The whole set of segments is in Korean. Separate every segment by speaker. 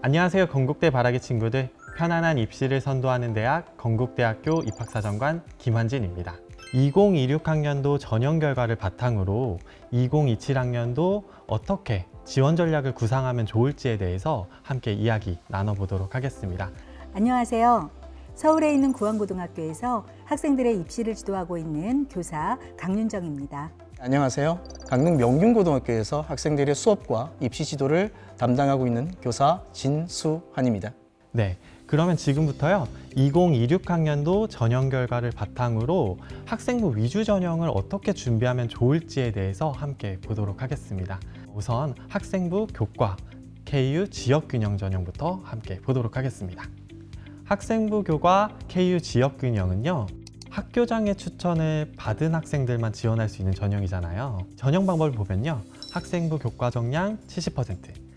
Speaker 1: 안녕하세요. 건국대 바라기 친구들. 편안한 입시를 선도하는 대학 건국대학교 입학사정관 김환진입니다. 2026학년도 전형 결과를 바탕으로 2027학년도 어떻게 지원 전략을 구상하면 좋을지에 대해서 함께 이야기 나눠보도록 하겠습니다.
Speaker 2: 안녕하세요. 서울에 있는 구원고등학교에서 학생들의 입시를 지도하고 있는 교사 강윤정입니다.
Speaker 3: 안녕하세요. 강릉 명륜고등학교에서 학생들의 수업과 입시 지도를 담당하고 있는 교사 진수환입니다.
Speaker 1: 네, 그러면 지금부터요 2026학년도 전형 결과를 바탕으로 학생부 위주 전형을 어떻게 준비하면 좋을지에 대해서 함께 보도록 하겠습니다. 우선 학생부 교과 KU 지역균형 전형부터 함께 보도록 하겠습니다. 학생부 교과 KU 지역균형은요 학교장의 추천을 받은 학생들만 지원할 수 있는 전형이잖아요. 전형 방법을 보면요 학생부 교과 정량 70%,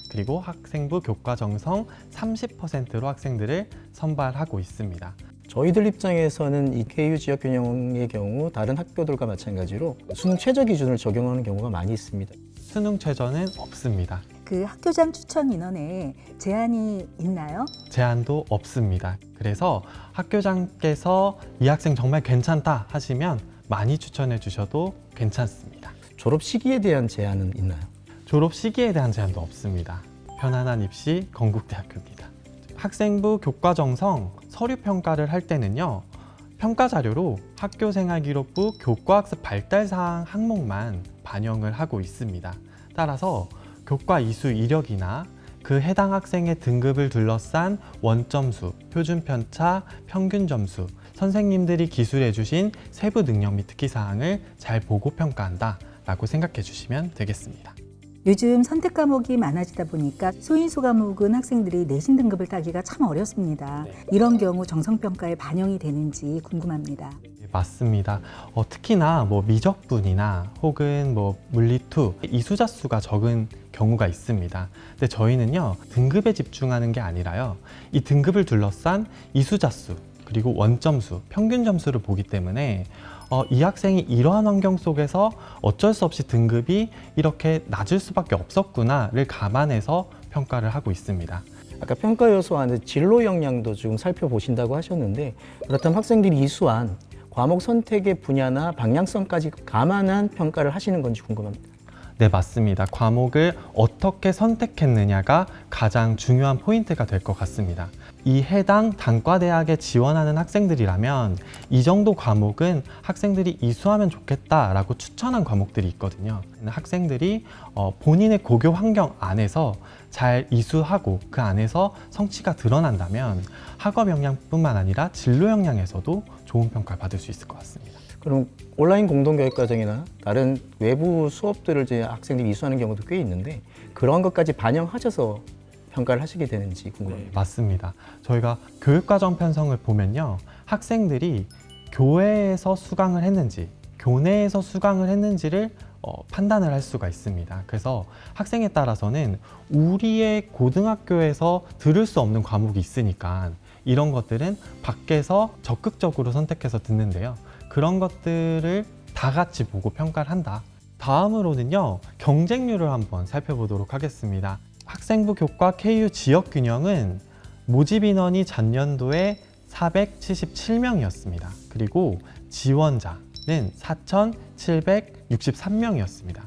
Speaker 1: 그리고 학생부 교과 정성 30%로 학생들을 선발하고 있습니다.
Speaker 3: 저희들 입장에서는 이 KU 지역균형의 경우 다른 학교들과 마찬가지로 수능 최저 기준을 적용하는 경우가 많이 있습니다.
Speaker 1: 수능 최저는 없습니다.
Speaker 2: 그 학교장 추천 인원에 제한이 있나요?
Speaker 1: 제한도 없습니다. 그래서 학교장께서 이 학생 정말 괜찮다 하시면 많이 추천해 주셔도 괜찮습니다.
Speaker 3: 졸업 시기에 대한 제한은 있나요?
Speaker 1: 졸업 시기에 대한 제한도 없습니다. 편안한 입시 건국대학교입니다. 학생부 교과 정성 서류 평가를 할 때는요 평가 자료로 학교생활기록부 교과학습 발달사항 항목만 반영을 하고 있습니다. 따라서 교과 이수 이력이나 그 해당 학생의 등급을 둘러싼 원점수, 표준 편차, 평균 점수, 선생님들이 기술해 주신 세부 능력 및 특기사항을 잘 보고 평가한다 라고 생각해 주시면 되겠습니다.
Speaker 2: 요즘 선택 과목이 많아지다 보니까 소인수 과목은 학생들이 내신 등급을 따기가 참 어렵습니다. 이런 경우 정성평가에 반영이 되는지 궁금합니다.
Speaker 1: 맞습니다. 특히나 미적분이나 혹은 물리2 이수자 수가 적은 경우가 있습니다. 근데 저희는요 등급에 집중하는 게 아니라요 이 등급을 둘러싼 이수자 수 그리고 원점수, 평균 점수를 보기 때문에 이 학생이 이러한 환경 속에서 어쩔 수 없이 등급이 이렇게 낮을 수밖에 없었구나를 감안해서 평가를 하고 있습니다.
Speaker 3: 아까 평가 요소 안에 진로 역량도 좀 살펴보신다고 하셨는데 그렇다면 학생들이 이수한 과목 선택의 분야나 방향성까지 감안한 평가를 하시는 건지 궁금합니다.
Speaker 1: 네, 맞습니다. 과목을 어떻게 선택했느냐가 가장 중요한 포인트가 될 것 같습니다. 이 해당 단과대학에 지원하는 학생들이라면 이 정도 과목은 학생들이 이수하면 좋겠다라고 추천한 과목들이 있거든요. 학생들이 본인의 고교 환경 안에서 잘 이수하고 그 안에서 성취가 드러난다면 학업 역량뿐만 아니라 진로 역량에서도 좋은 평가를 받을 수 있을 것 같습니다.
Speaker 3: 그럼 온라인 공동교육과정이나 다른 외부 수업들을 이제 학생들이 이수하는 경우도 꽤 있는데 그런 것까지 반영하셔서 평가를 하시게 되는지 궁금합니다.
Speaker 1: 맞습니다. 저희가 교육과정 편성을 보면요 학생들이 교회에서 수강을 했는지 교내에서 수강을 했는지를 판단을 할 수가 있습니다. 그래서 학생에 따라서는 우리의 고등학교에서 들을 수 없는 과목이 있으니까 이런 것들은 밖에서 적극적으로 선택해서 듣는데요. 그런 것들을 다 같이 보고 평가를 한다. 다음으로는요 경쟁률을 한번 살펴보도록 하겠습니다. 학생부 교과 KU 지역균형은 모집 인원이 전년도에 477명이었습니다. 그리고 지원자는 4,763명이었습니다.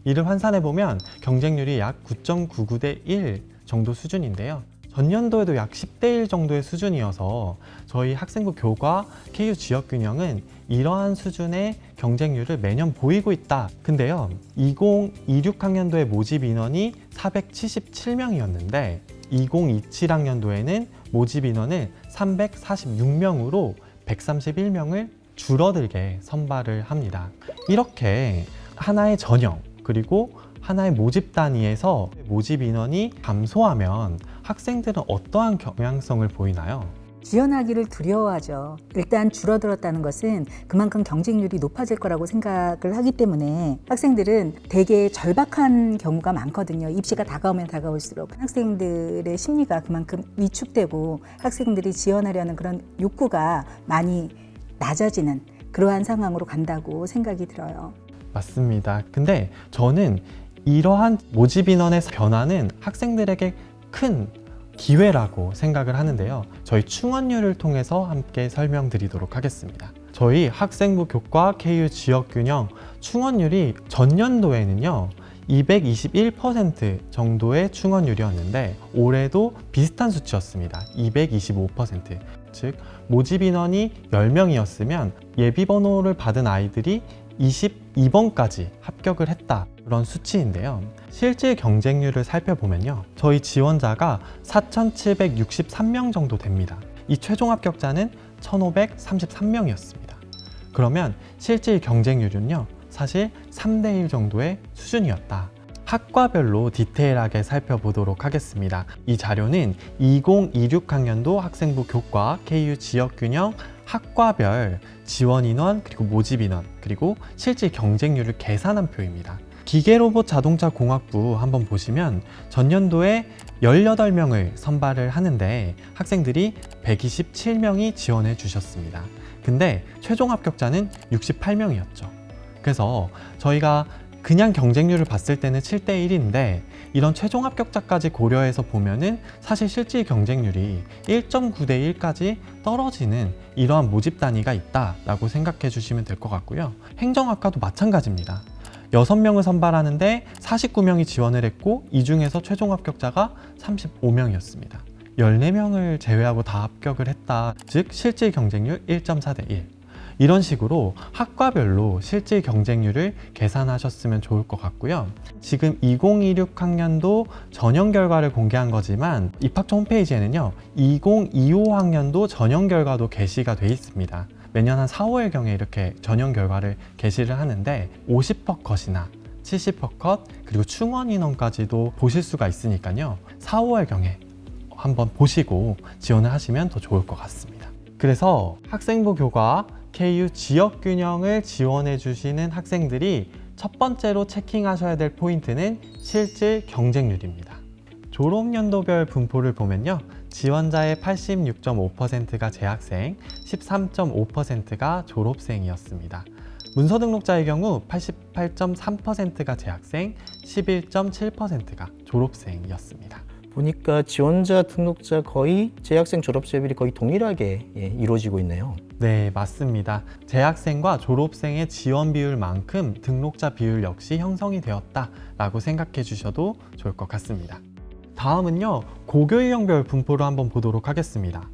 Speaker 1: 이를 환산해 보면 경쟁률이 약 9.99대 1 정도 수준인데요. 전년도에도 약 10대 1 정도의 수준이어서 저희 학생부 교과 KU 지역균형은 이러한 수준의 경쟁률을 매년 보이고 있다. 근데요 2026학년도의 모집 인원이 477명이었는데 2027학년도에는 모집 인원을 346명으로 131명을 줄어들게 선발을 합니다. 이렇게 하나의 전형 그리고 하나의 모집 단위에서 모집 인원이 감소하면 학생들은 어떠한 경향성을 보이나요?
Speaker 2: 지원하기를 두려워하죠. 일단 줄어들었다는 것은 그만큼 경쟁률이 높아질 거라고 생각을 하기 때문에 학생들은 되게 절박한 경우가 많거든요. 입시가 다가오면 다가올수록 학생들의 심리가 그만큼 위축되고 학생들이 지원하려는 그런 욕구가 많이 낮아지는 그러한 상황으로 간다고 생각이 들어요.
Speaker 1: 맞습니다. 근데 저는 이러한 모집 인원의 변화는 학생들에게 큰 기회라고 생각을 하는데요. 저희 충원률을 통해서 함께 설명드리도록 하겠습니다. 저희 학생부 교과 KU 지역균형 충원률이 전년도에는요 221% 정도의 충원율이었는데 올해도 비슷한 수치였습니다. 225%. 즉 모집 인원이 10명이었으면 예비번호를 받은 아이들이 22번까지 합격을 했다. 그런 수치인데요. 실질 경쟁률을 살펴보면요. 저희 지원자가 4,763명 정도 됩니다. 이 최종 합격자는 1,533명이었습니다. 그러면 실질 경쟁률은요. 사실 3대1 정도의 수준이었다. 학과별로 디테일하게 살펴보도록 하겠습니다. 이 자료는 2026학년도 학생부 교과 KU 지역균형 학과별 지원 인원 그리고 모집 인원 그리고 실질 경쟁률을 계산한 표입니다. 기계로봇 자동차 공학부 한번 보시면 전년도에 18명을 선발을 하는데 학생들이 127명이 지원해 주셨습니다. 근데 최종 합격자는 68명이었죠. 그래서 저희가 그냥 경쟁률을 봤을 때는 7대1인데 이런 최종 합격자까지 고려해서 보면은 사실 실질 경쟁률이 1.9대 1까지 떨어지는 이러한 모집 단위가 있다라고 생각해 주시면 될 것 같고요. 행정학과도 마찬가지입니다. 6명을 선발하는데 49명이 지원을 했고 이 중에서 최종 합격자가 35명이었습니다. 14명을 제외하고 다 합격을 했다. 즉 실질 경쟁률 1.4대 1. 이런 식으로 학과별로 실질 경쟁률을 계산하셨으면 좋을 것 같고요. 지금 2026학년도 전형 결과를 공개한 거지만 입학처 홈페이지에는요 2025학년도 전형 결과도 게시가 돼 있습니다. 매년 한 4, 5일경에 이렇게 전형 결과를 게시를 하는데 50% 컷이나 70% 컷 그리고 충원 인원까지도 보실 수가 있으니까요 4, 5월경에 한번 보시고 지원을 하시면 더 좋을 것 같습니다. 그래서 학생부 교과 KU 지역균형을 지원해 주시는 학생들이 첫 번째로 체킹하셔야 될 포인트는 실질 경쟁률입니다. 졸업연도별 분포를 보면요 지원자의 86.5%가 재학생, 13.5%가 졸업생이었습니다. 문서 등록자의 경우 88.3%가 재학생, 11.7%가 졸업생이었습니다.
Speaker 3: 보니까 지원자 등록자 거의 재학생 졸업생 비율이 거의 동일하게 이루어지고 있네요.
Speaker 1: 네, 맞습니다. 재학생과 졸업생의 지원 비율만큼 등록자 비율 역시 형성이 되었다라고 생각해 주셔도 좋을 것 같습니다. 다음은요, 고교 유형별 분포를 한번 보도록 하겠습니다.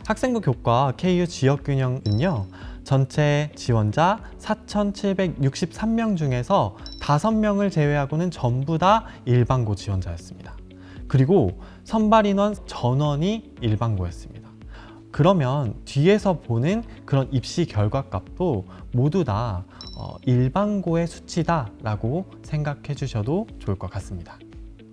Speaker 1: 학생부 교과 KU 지역균형은요, 전체 지원자 4,763명 중에서 5명을 제외하고는 전부 다 일반고 지원자였습니다. 그리고 선발 인원 전원이 일반고였습니다. 그러면 뒤에서 보는 그런 입시 결과값도 모두 다 일반고의 수치다라고 생각해 주셔도 좋을 것 같습니다.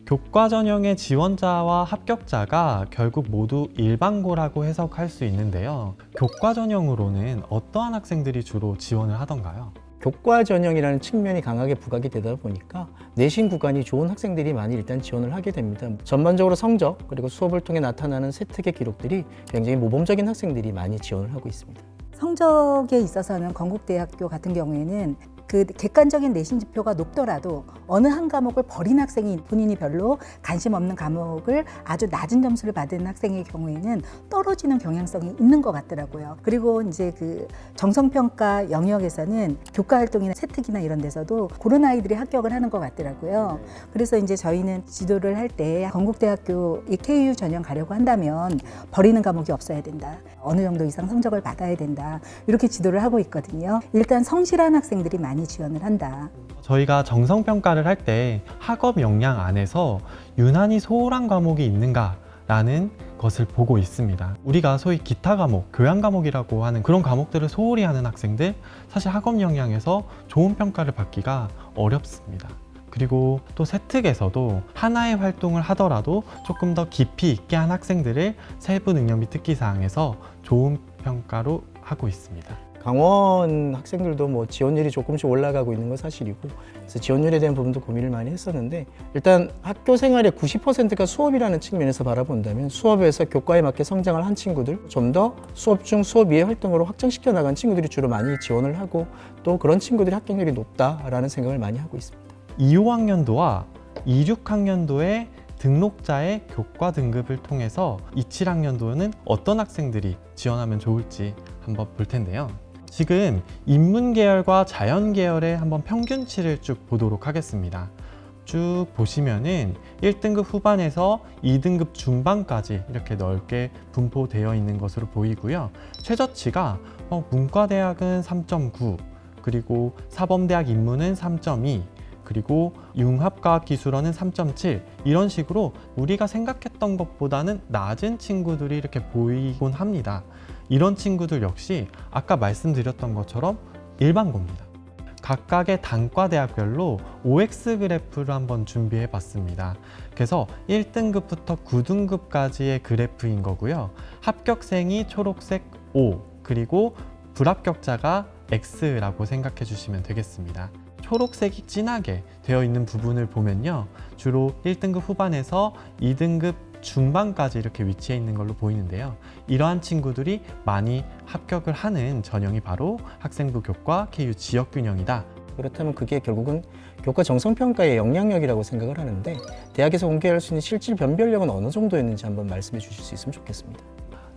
Speaker 1: 교과 전형의 지원자와 합격자가 결국 모두 일반고라고 해석할 수 있는데요. 교과 전형으로는 어떠한 학생들이 주로 지원을 하던가요?
Speaker 3: 교과 전형이라는 측면이 강하게 부각이 되다 보니까 내신 구간이 좋은 학생들이 많이 일단 지원을 하게 됩니다. 전반적으로 성적 그리고 수업을 통해 나타나는 세특의 기록들이 굉장히 모범적인 학생들이 많이 지원을 하고 있습니다.
Speaker 2: 성적에 있어서는 건국대학교 같은 경우에는 그 객관적인 내신 지표가 높더라도 어느 한 과목을 버린 학생이 본인이 별로 관심 없는 과목을 아주 낮은 점수를 받은 학생의 경우에는 떨어지는 경향성이 있는 것 같더라고요. 그리고 이제 그 정성평가 영역에서는 교과 활동이나 세특이나 이런 데서도 그런 아이들이 합격을 하는 것 같더라고요. 그래서 이제 저희는 지도를 할 때 건국대학교 이 KU 전형 가려고 한다면 버리는 과목이 없어야 된다. 어느 정도 이상 성적을 받아야 된다. 이렇게 지도를 하고 있거든요. 일단 성실한 학생들이 많이 지원을 한다.
Speaker 1: 저희가 정성평가를 할 때 학업 역량 안에서 유난히 소홀한 과목이 있는가라는 것을 보고 있습니다. 우리가 소위 기타 과목, 교양 과목이라고 하는 그런 과목들을 소홀히 하는 학생들, 사실 학업 역량에서 좋은 평가를 받기가 어렵습니다. 그리고 또 세특에서도 하나의 활동을 하더라도 조금 더 깊이 있게 한 학생들을 세부 능력 및 특기사항에서 좋은 평가로 하고 있습니다.
Speaker 3: 강원 학생들도 뭐 지원율이 조금씩 올라가고 있는 건 사실이고, 그래서 지원율에 대한 부분도 고민을 많이 했었는데, 일단 학교 생활의 90%가 수업이라는 측면에서 바라본다면 수업에서 교과에 맞게 성장을 한 친구들, 좀 더 수업 중 수업 이외 활동으로 확장시켜 나간 친구들이 주로 많이 지원을 하고, 또 그런 친구들이 합격률이 높다라는 생각을 많이 하고 있습니다.
Speaker 1: 25학년도와 26학년도의 등록자의 교과 등급을 통해서 27학년도에는 어떤 학생들이 지원하면 좋을지 한번 볼 텐데요. 지금 인문계열과 자연계열의 한번 평균치를 쭉 보도록 하겠습니다. 쭉 보시면은 1등급 후반에서 2등급 중반까지 이렇게 넓게 분포되어 있는 것으로 보이고요. 최저치가 문과대학은 3.9, 그리고 사범대학 인문은 3.2, 그리고 융합과학기술원은 3.7, 이런 식으로 우리가 생각했던 것보다는 낮은 친구들이 이렇게 보이곤 합니다. 이런 친구들 역시 아까 말씀드렸던 것처럼 일반고입니다. 각각의 단과대학별로 OX 그래프를 한번 준비해 봤습니다. 그래서 1등급부터 9등급까지의 그래프인 거고요. 합격생이 초록색 O, 그리고 불합격자가 X라고 생각해 주시면 되겠습니다. 초록색이 진하게 되어 있는 부분을 보면요, 주로 1등급 후반에서 2등급 중반까지 이렇게 위치해 있는 걸로 보이는데요. 이러한 친구들이 많이 합격을 하는 전형이 바로 학생부 교과 KU 지역균형이다.
Speaker 3: 그렇다면 그게 결국은 교과 정성평가의 영향력이라고 생각을 하는데, 대학에서 공개할 수 있는 실질 변별력은 어느 정도였는지 한번 말씀해 주실 수 있으면 좋겠습니다.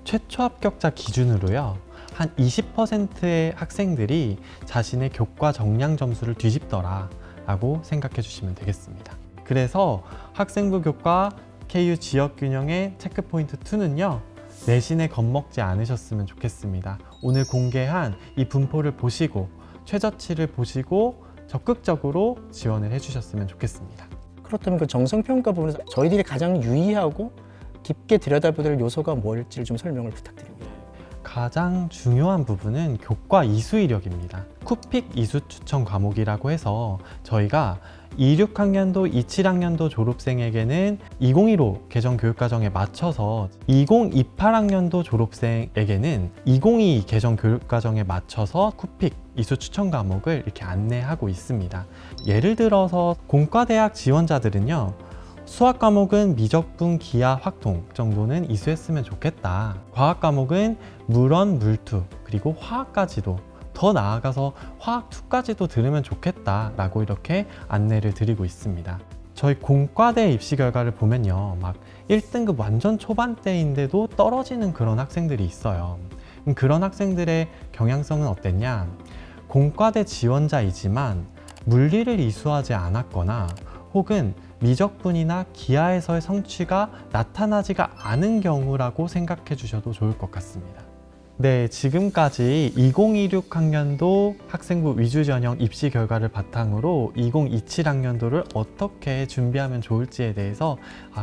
Speaker 1: 최초 합격자 기준으로요, 한 20%의 학생들이 자신의 교과 정량 점수를 뒤집더라 라고 생각해 주시면 되겠습니다. 그래서 학생부 교과 KU 지역균형의 체크포인트 2는요, 내신에 겁먹지 않으셨으면 좋겠습니다. 오늘 공개한 이 분포를 보시고 최저치를 보시고 적극적으로 지원을 해주셨으면 좋겠습니다.
Speaker 3: 그렇다면 그 정성평가 부분에서 저희들이 가장 유의하고 깊게 들여다볼 요소가 뭘지를 좀 설명을 부탁드립니다.
Speaker 1: 가장 중요한 부분은 교과 이수 이력입니다. 쿠픽 이수 추천 과목이라고 해서 저희가 26학년도, 27학년도 졸업생에게는 2015 개정 교육과정에 맞춰서 2028학년도 졸업생에게는 2022 개정 교육과정에 맞춰서 쿠픽 이수 추천 과목을 이렇게 안내하고 있습니다. 예를 들어서 공과대학 지원자들은요, 수학 과목은 미적분, 기하, 확통 정도는 이수했으면 좋겠다. 과학 과목은 물원, 물투, 그리고 화학까지도, 더 나아가서 화학2까지도 들으면 좋겠다라고 이렇게 안내를 드리고 있습니다. 저희 공과대 입시 결과를 보면요, 막 1등급 완전 초반대인데도 떨어지는 그런 학생들이 있어요. 그런 학생들의 경향성은 어땠냐? 공과대 지원자이지만 물리를 이수하지 않았거나 혹은 미적분이나 기하에서의 성취가 나타나지가 않은 경우라고 생각해 주셔도 좋을 것 같습니다. 네, 지금까지 2026학년도 학생부 위주 전형 입시 결과를 바탕으로 2027학년도를 어떻게 준비하면 좋을지에 대해서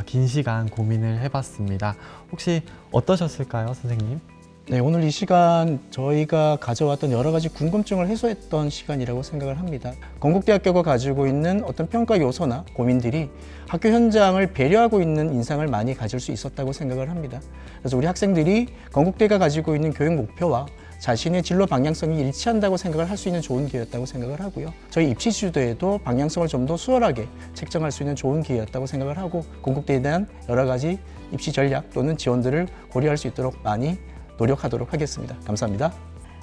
Speaker 1: 긴 시간 고민을 해봤습니다. 혹시 어떠셨을까요, 선생님?
Speaker 3: 네, 오늘 이 시간 저희가 가져왔던 여러 가지 궁금증을 해소했던 시간이라고 생각을 합니다. 건국대학교가 가지고 있는 어떤 평가 요소나 고민들이 학교 현장을 배려하고 있는 인상을 많이 가질 수 있었다고 생각을 합니다. 그래서 우리 학생들이 건국대가 가지고 있는 교육 목표와 자신의 진로 방향성이 일치한다고 생각을 할 수 있는 좋은 기회였다고 생각을 하고요. 저희 입시 지도에도 방향성을 좀 더 수월하게 책정할 수 있는 좋은 기회였다고 생각을 하고, 건국대에 대한 여러 가지 입시 전략 또는 지원들을 고려할 수 있도록 많이 노력하도록 하겠습니다. 감사합니다.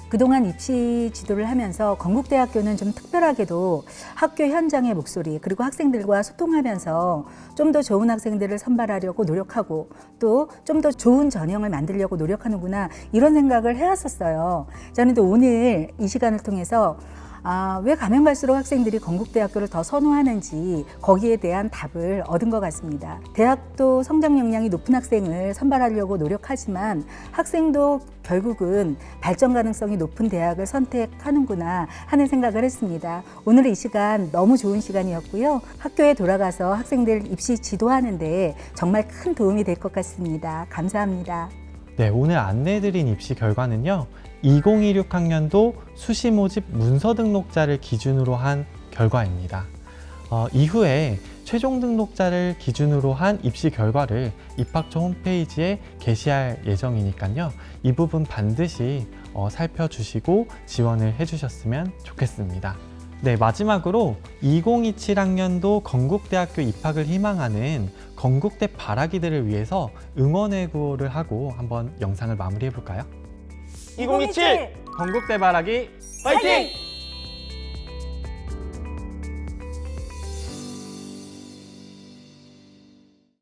Speaker 2: 그동안 입시 지도를 하면서 건국대학교는 좀 특별하게도 학교 현장의 목소리, 그리고 학생들과 소통하면서 좀 더 좋은 학생들을 선발하려고 노력하고 또 좀 더 좋은 전형을 만들려고 노력하는구나, 이런 생각을 해왔었어요. 저는 또 오늘 이 시간을 통해서 왜 가면 갈수록 학생들이 건국대학교를 더 선호하는지 거기에 대한 답을 얻은 것 같습니다. 대학도 성장 역량이 높은 학생을 선발하려고 노력하지만 학생도 결국은 발전 가능성이 높은 대학을 선택하는구나 하는 생각을 했습니다. 오늘 이 시간 너무 좋은 시간이었고요. 학교에 돌아가서 학생들 입시 지도하는데 정말 큰 도움이 될 것 같습니다. 감사합니다.
Speaker 1: 네, 오늘 안내해드린 입시 결과는요, 2026학년도 수시 모집 문서 등록자를 기준으로 한 결과입니다. 이후에 최종 등록자를 기준으로 한 입시 결과를 입학처 홈페이지에 게시할 예정이니까요, 이 부분 반드시 살펴주시고 지원을 해주셨으면 좋겠습니다. 네, 마지막으로 2027학년도 건국대학교 입학을 희망하는 건국대 바라기들을 위해서 응원의 구호를 하고 한번 영상을 마무리해 볼까요?
Speaker 3: 2027
Speaker 1: 건국대 바라기
Speaker 3: 파이팅!